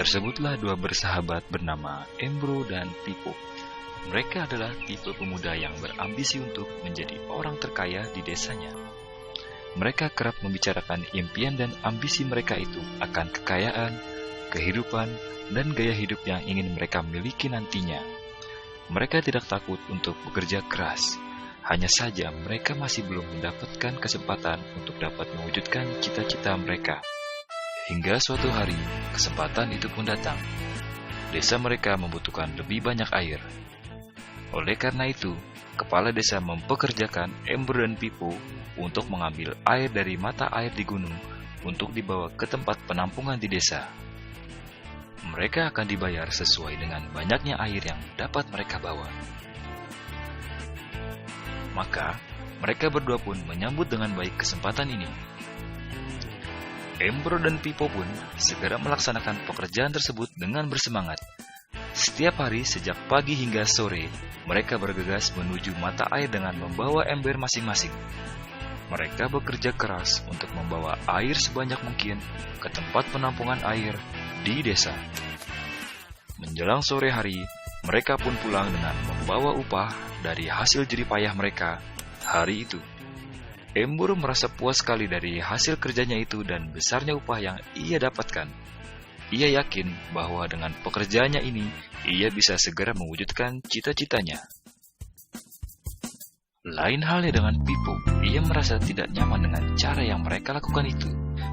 Tersebutlah dua bersahabat bernama Embro dan Pipo. Mereka adalah tipe pemuda yang berambisi untuk menjadi orang terkaya di desanya. Mereka kerap membicarakan impian dan ambisi mereka itu akan kekayaan, kehidupan, dan gaya hidup yang ingin mereka miliki nantinya. Mereka tidak takut untuk bekerja keras. Hanya saja mereka masih belum mendapatkan kesempatan untuk dapat mewujudkan cita-cita mereka. Hingga suatu hari, kesempatan itu pun datang. Desa mereka membutuhkan lebih banyak air. Oleh karena itu, kepala desa mempekerjakan Embro dan Pipo untuk mengambil air dari mata air di gunung untuk dibawa ke tempat penampungan di desa. Mereka akan dibayar sesuai dengan banyaknya air yang dapat mereka bawa. Maka, mereka berdua pun menyambut dengan baik kesempatan ini. Embro dan Pipo pun segera melaksanakan pekerjaan tersebut dengan bersemangat. Setiap hari sejak pagi hingga sore, mereka bergegas menuju mata air dengan membawa ember masing-masing. Mereka bekerja keras untuk membawa air sebanyak mungkin ke tempat penampungan air di desa. Menjelang sore hari, mereka pun pulang dengan membawa upah dari hasil jerih payah mereka hari itu. Embro merasa puas sekali dari hasil kerjanya itu dan besarnya upah yang ia dapatkan. Ia yakin bahwa dengan pekerjaannya ini, ia bisa segera mewujudkan cita-citanya. Lain halnya dengan Pipo, ia merasa tidak nyaman dengan cara yang mereka lakukan itu.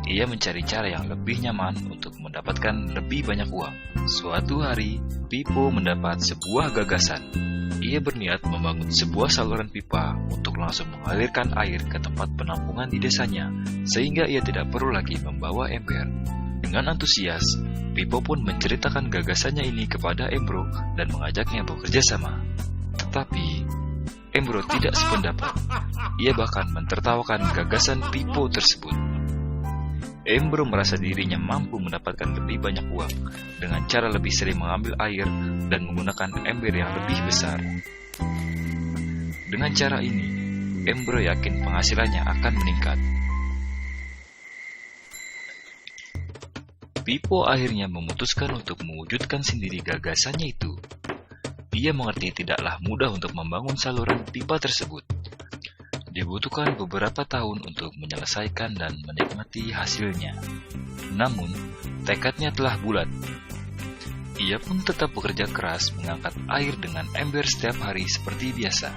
Ia mencari cara yang lebih nyaman untuk mendapatkan lebih banyak uang. Suatu hari, Pipo mendapat sebuah gagasan. Ia berniat membangun sebuah saluran pipa untuk langsung mengalirkan air ke tempat penampungan di desanya, sehingga ia tidak perlu lagi membawa ember. Dengan antusias, Pipo pun menceritakan gagasannya ini kepada Embro dan mengajaknya bekerja sama. Tetapi, Embro tidak sependapat. Ia bahkan mentertawakan gagasan Pipo tersebut. Embro merasa dirinya mampu mendapatkan lebih banyak uang dengan cara lebih sering mengambil air dan menggunakan ember yang lebih besar. Dengan cara ini, Embro yakin penghasilannya akan meningkat. Pipo akhirnya memutuskan untuk mewujudkan sendiri gagasannya itu. Ia mengerti tidaklah mudah untuk membangun saluran pipa tersebut. Dibutuhkan beberapa tahun untuk menyelesaikan dan menikmati hasilnya. Namun, tekadnya telah bulat. Ia pun tetap bekerja keras mengangkat air dengan ember setiap hari seperti biasa.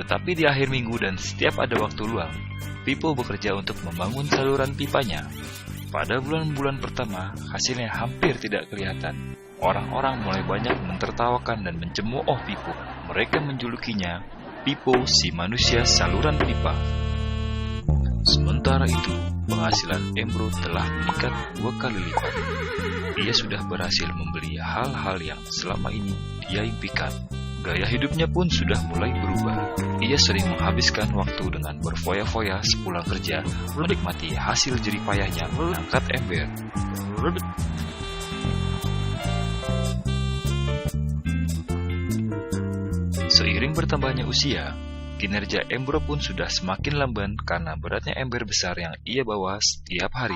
Tetapi di akhir minggu dan setiap ada waktu luang, Pipo bekerja untuk membangun saluran pipanya. Pada bulan-bulan pertama, hasilnya hampir tidak kelihatan. Orang-orang mulai banyak mentertawakan dan mencemooh Pipo. Mereka menjulukinya Pipo si manusia saluran pipa. Sementara itu, penghasilan Embro telah meningkat 2 kali lipat. Ia sudah berhasil membeli hal-hal yang selama ini dia impikan. Gaya hidupnya pun sudah mulai berubah. Ia sering menghabiskan waktu dengan berfoya-foya sepulang kerja, menikmati hasil jerih payahnya mengangkat ember. Seiring bertambahnya usia, kinerja Embro pun sudah semakin lamban karena beratnya ember besar yang ia bawa setiap hari.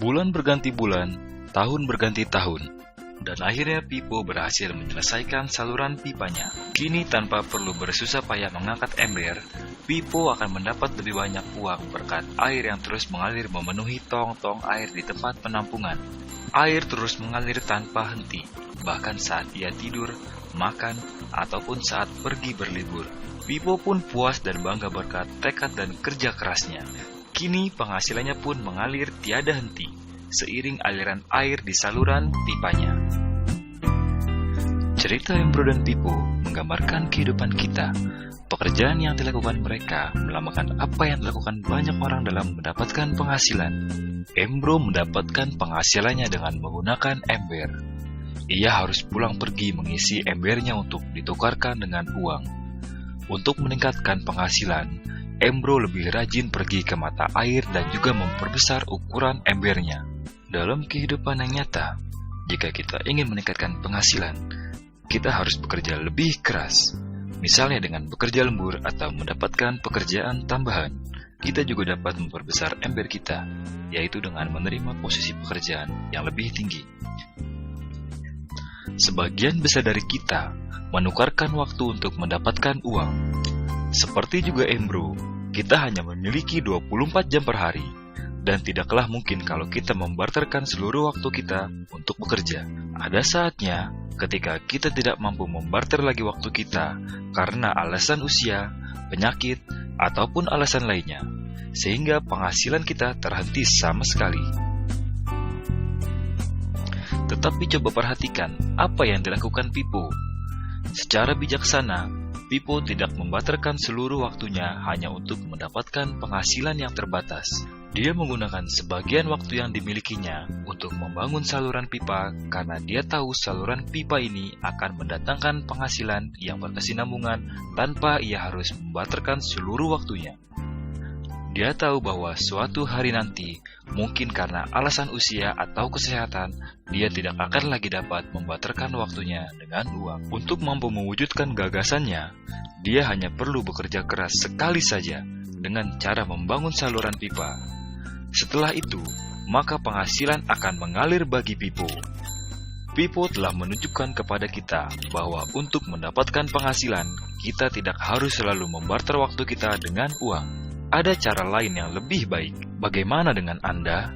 Bulan berganti bulan, tahun berganti tahun, dan akhirnya Pipo berhasil menyelesaikan saluran pipanya. Kini tanpa perlu bersusah payah mengangkat ember, Pipo akan mendapat lebih banyak uang berkat air yang terus mengalir memenuhi tong-tong air di tempat penampungan. Air terus mengalir tanpa henti, bahkan saat ia tidur, makan, ataupun saat pergi berlibur. Pipo pun puas dan bangga berkat tekad dan kerja kerasnya. Kini penghasilannya pun mengalir tiada henti, seiring aliran air di saluran pipanya. Cerita Embro dan Pipo menggambarkan kehidupan kita. Pekerjaan yang dilakukan mereka melambangkan apa yang dilakukan banyak orang dalam mendapatkan penghasilan. Embro mendapatkan penghasilannya dengan menggunakan ember. Ia harus pulang pergi mengisi embernya untuk ditukarkan dengan uang. Untuk meningkatkan penghasilan, Embro lebih rajin pergi ke mata air dan juga memperbesar ukuran embernya. Dalam kehidupan yang nyata, jika kita ingin meningkatkan penghasilan, kita harus bekerja lebih keras. Misalnya dengan bekerja lembur atau mendapatkan pekerjaan tambahan. kita juga dapat memperbesar ember kita, yaitu dengan menerima posisi pekerjaan yang lebih tinggi. Sebagian besar dari kita menukarkan waktu untuk mendapatkan uang. Seperti juga Embro, kita hanya memiliki 24 jam per hari, dan tidaklah mungkin kalau kita membarterkan seluruh waktu kita untuk bekerja. Ada saatnya ketika kita tidak mampu membarter lagi waktu kita karena alasan usia, penyakit, ataupun alasan lainnya, sehingga penghasilan kita terhenti sama sekali. Tetapi coba perhatikan apa yang dilakukan Pippo. Secara bijaksana, Pippo tidak membarterkan seluruh waktunya hanya untuk mendapatkan penghasilan yang terbatas. Dia menggunakan sebagian waktu yang dimilikinya untuk membangun saluran pipa karena dia tahu saluran pipa ini akan mendatangkan penghasilan yang berkesinambungan tanpa ia harus membarterkan seluruh waktunya. Dia tahu bahwa suatu hari nanti, mungkin karena alasan usia atau kesehatan, dia tidak akan lagi dapat membarterkan waktunya dengan uang. Untuk mampu mewujudkan gagasannya, dia hanya perlu bekerja keras sekali saja dengan cara membangun saluran pipa. Setelah itu, maka penghasilan akan mengalir bagi Pippo. Pippo telah menunjukkan kepada kita bahwa untuk mendapatkan penghasilan, kita tidak harus selalu membarter waktu kita dengan uang. Ada cara lain yang lebih baik. Bagaimana dengan Anda?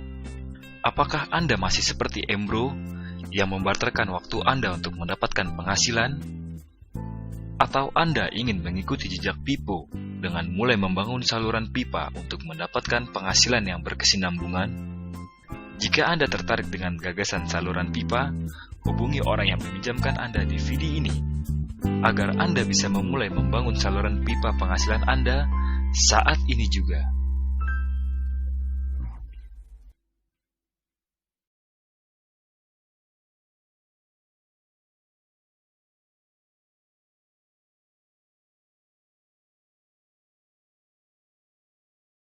Apakah Anda masih seperti Embro yang membarterkan waktu Anda untuk mendapatkan penghasilan? Atau Anda ingin mengikuti jejak Pippo dengan mulai membangun saluran pipa untuk mendapatkan penghasilan yang berkesinambungan? Jika Anda tertarik dengan gagasan saluran pipa, hubungi orang yang meminjamkan Anda DVD ini, agar Anda bisa memulai membangun saluran pipa penghasilan Anda saat ini juga.